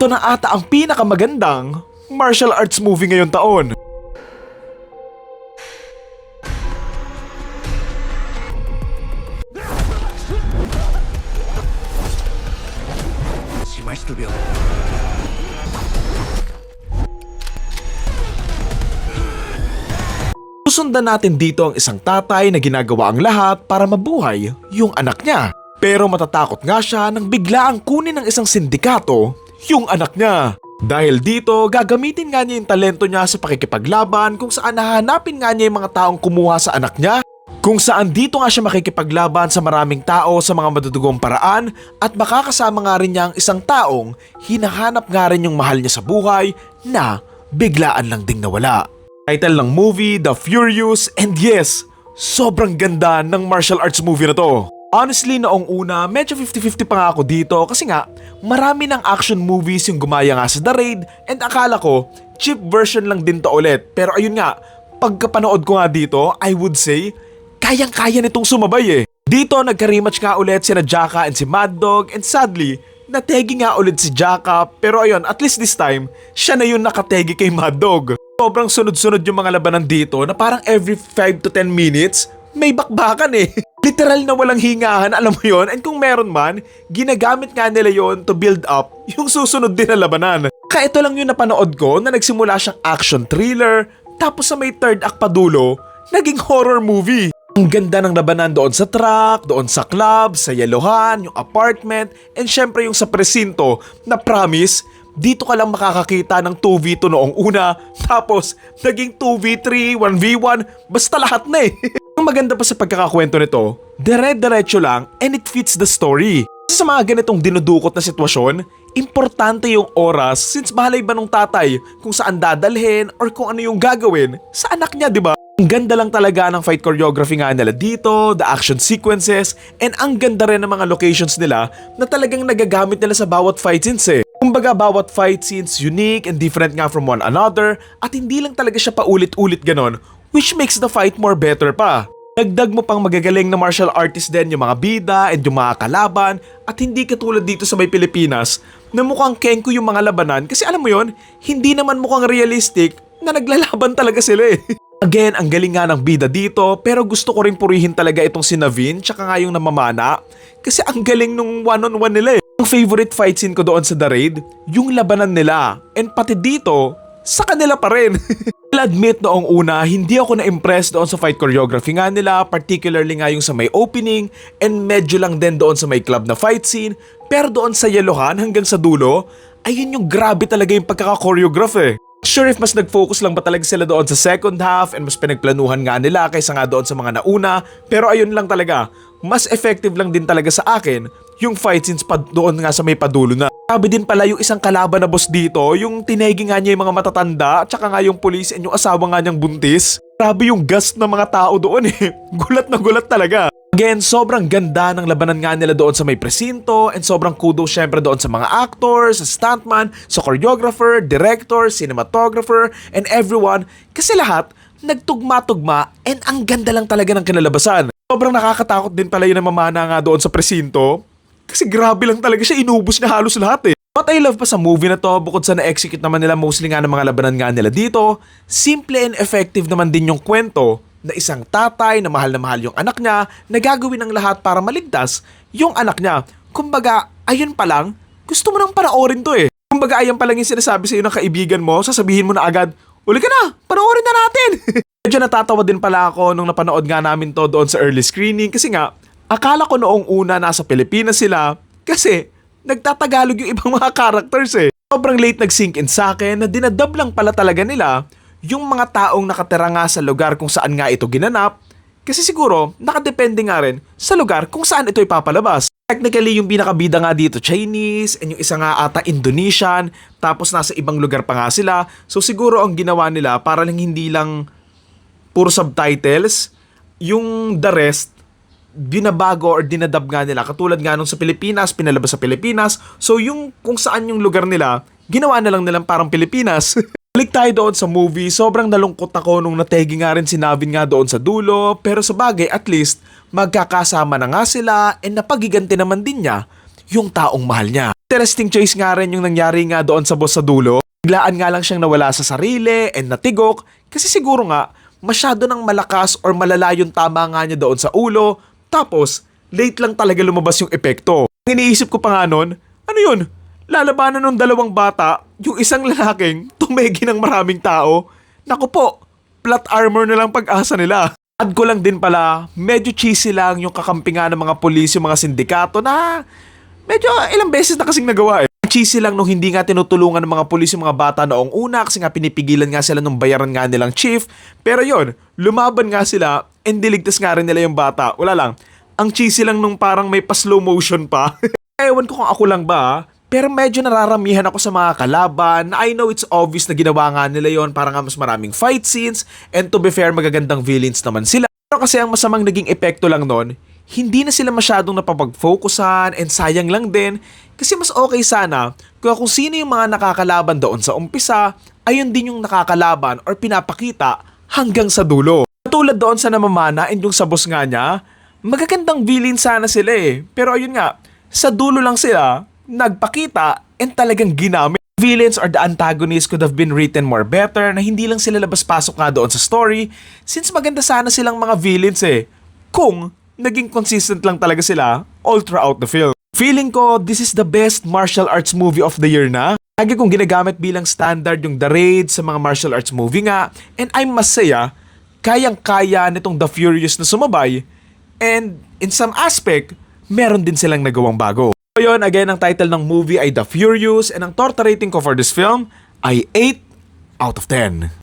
ito na ata ang pinakamagandang martial arts movie ngayong taon. Susundan natin dito ang isang tatay na ginagawa ang lahat para mabuhay yung anak niya. Pero matatakot nga siya nang biglaang kunin ng isang sindikato yung anak niya. Dahil dito, gagamitin nga niya yung talento niya sa pakikipaglaban kung saan hahanapin nga niya yung mga taong kumuha sa anak niya. Kung saan dito nga siya makikipaglaban sa maraming tao sa mga madudugong paraan at makakasama nga rin niya ang isang taong hinahanap nga rin yung mahal niya sa buhay na biglaan lang ding nawala. Title ng movie, The Furious, and yes, sobrang ganda ng martial arts movie na to. Honestly, noong una, medyo 50-50 pa nga ako dito kasi nga, marami ng action movies yung gumaya nga sa The Raid and akala ko, cheap version lang din to ulit. Pero ayun nga, pagkapanood ko nga dito, I would say, kayang-kaya nitong sumabay eh. Dito, nagka-rematch nga ulit sina Jaka and si Mad Dog and sadly, nategi nga ulit si Jaka pero ayun, at least this time, siya na yun nakategi kay Mad Dog. Sobrang sunod-sunod yung mga labanan dito na parang every 5 to 10 minutes, may bakbakan eh. Literal na walang hingahan, alam mo yon. And kung meron man, ginagamit nga nila yon to build up yung susunod din na labanan. Kaya ito lang yung napanood ko na nagsimula siyang action thriller, tapos sa may third act pa dulo, naging horror movie. Ang ganda ng labanan doon sa truck, doon sa club, sa yelohan, yung apartment, and syempre yung sa presinto na promise, dito ka lang makakakita ng 2v2 noong una, tapos naging 2v3, 1v1, basta lahat na eh. Ang maganda pa sa pagkakakwento nito, dire-diretso lang and it fits the story. Sa mga ganitong dinudukot na sitwasyon, importante yung oras since bahalay ba nung tatay kung saan dadalhin or kung ano yung gagawin sa anak niya, di ba? Ang ganda lang talaga ng fight choreography nga nila dito, the action sequences, and ang ganda rin ng mga locations nila na talagang nagagamit nila sa bawat fight scenes eh. Kumbaga bawat fight scenes unique and different nga from one another at hindi lang talaga siya paulit-ulit ganon, which makes the fight more better pa. Dagdag mo pang magagaling na martial artist din yung mga bida and yung mga kalaban at hindi katulad dito sa may Pilipinas na mukhang kenko yung mga labanan kasi alam mo yon, hindi naman mukhang realistic na naglalaban talaga sila eh. Again, ang galing nga ng bida dito pero gusto ko rin purihin talaga itong si Naveen tsaka nga yung namamana kasi ang galing nung one-on-one nila eh. Ang favorite fight scene ko doon sa The Raid, yung labanan nila and pati dito, sa kanila pa rin. I'll admit noong una, hindi ako na-impress doon sa fight choreography nga nila, particularly nga yung sa may opening and medyo lang din doon sa may club na fight scene pero doon sa yelohan hanggang sa dulo, ayun yung grabe talaga yung pagkaka-choreograph eh. Sure if mas nag-focus lang ba talaga sila doon sa second half and mas pinagplanuhan nga nila kaysa nga doon sa mga nauna pero ayun lang talaga, mas effective lang din talaga sa akin yung fight scenes pa doon nga sa may padulo na. Sabi din pala yung isang kalaban na boss dito, yung tinegi nga niya yung mga matatanda at saka nga yung police and yung asawa nga niyang buntis. Grabe yung gust ng mga tao doon eh, gulat na gulat talaga. Again, sobrang ganda ng labanan nga nila doon sa may presinto and sobrang kudos syempre doon sa mga actors, sa stuntman, sa choreographer, director, cinematographer, and everyone kasi lahat nagtugma-tugma and ang ganda lang talaga ng kinalabasan. Sobrang nakakatakot din pala yung namamana nga doon sa presinto kasi grabe lang talaga siya, inubos na halos lahat eh. What I love pa sa movie na to, bukod sa na-execute naman nila mostly nga ng mga labanan nga nila dito, simple and effective naman din yung kwento na isang tatay na mahal yung anak niya na gagawin ng lahat para maligtas yung anak niya. Kumbaga, ayun pa lang, gusto mo nang panoorin to eh. Kumbaga, ayun pa lang yung sinasabi sa iyo ng kaibigan mo, sasabihin mo na agad, uli ka na, panoorin na natin. Medyo natatawa din pala ako nung napanood nga namin to doon sa early screening kasi nga, akala ko noong una nasa Pilipinas sila kasi nagtatagalog yung ibang mga characters eh. Sobrang late nag-sink in sa akin na dinadub lang pala talaga nila yung mga taong nakatira nga sa lugar kung saan nga ito ginanap kasi siguro nakadepende nga rin sa lugar kung saan ito ipapalabas. Technically yung binakabida nga dito Chinese and yung isa nga ata Indonesian tapos nasa ibang lugar pa nga sila. So siguro ang ginawa nila para lang hindi lang puro subtitles, yung the rest binabago or dinadub nga nila katulad nga nung sa Pilipinas, pinalabas sa Pilipinas. So yung kung saan yung lugar nila, ginawa na lang nilang parang Pilipinas. Balik tayo doon sa movie, sobrang nalungkot ako nung nategi nga rin si Naveen nga doon sa dulo, pero sa bagay at least magkakasama na nga sila and napagiganti naman din niya yung taong mahal niya. Interesting choice nga rin yung nangyari nga doon sa boss sa dulo. Biglaan nga lang siyang nawala sa sarili and natigok kasi siguro nga masyado nang malakas or malala yung tama nga niya doon sa ulo. Tapos, late lang talaga lumabas yung epekto. Iniisip ko pa nga nun, ano yun? Lalabanan ng dalawang bata, yung isang lalaking tumegi ng maraming tao. Naku po, plot armor na lang pag-asa nila. Add ko lang din pala, medyo cheesy lang yung kakampingan ng mga pulis, yung mga sindikato na medyo ilang beses na kasing nagawa eh. Cheesy lang nung hindi nga tinutulungan ng mga pulis yung mga bata noong una kasi nga pinipigilan nga sila nung bayaran nga nilang chief. Pero yon, lumaban nga sila and diligtas nga rin nila yung bata. Wala lang, ang cheesy lang nung parang may pa-slow motion pa. Ewan ko kung ako lang ba, pero medyo nararamihan ako sa mga kalaban na I know it's obvious na ginawa nga nila yon para nga mas maraming fight scenes and to be fair magagandang villains naman sila. Pero kasi ang masamang naging epekto lang nun, hindi na sila masyadong napapag-focusan and sayang lang din kasi mas okay sana kung sino yung mga nakakalaban doon sa umpisa, ayun din yung nakakalaban or pinapakita hanggang sa dulo. Katulad doon sa namamana and yung sa boss nga niya, magagandang villain sana sila eh. Pero ayun nga, sa dulo lang sila, nagpakita and talagang ginamit. Villains or the antagonists could have been written more better na hindi lang sila labas-pasok nga doon sa story since maganda sana silang mga villains eh. Kung naging consistent lang talaga sila all throughout the film. Feeling ko, this is the best martial arts movie of the year na. Lagi kong ginagamit bilang standard yung The Raid sa mga martial arts movie nga. And I must say kayang-kaya nitong The Furious na sumabay. And in some aspect, meron din silang nagawang bago. So yun, again, ang title ng movie ay The Furious and ang torta rating ko for this film ay 8 out of 10.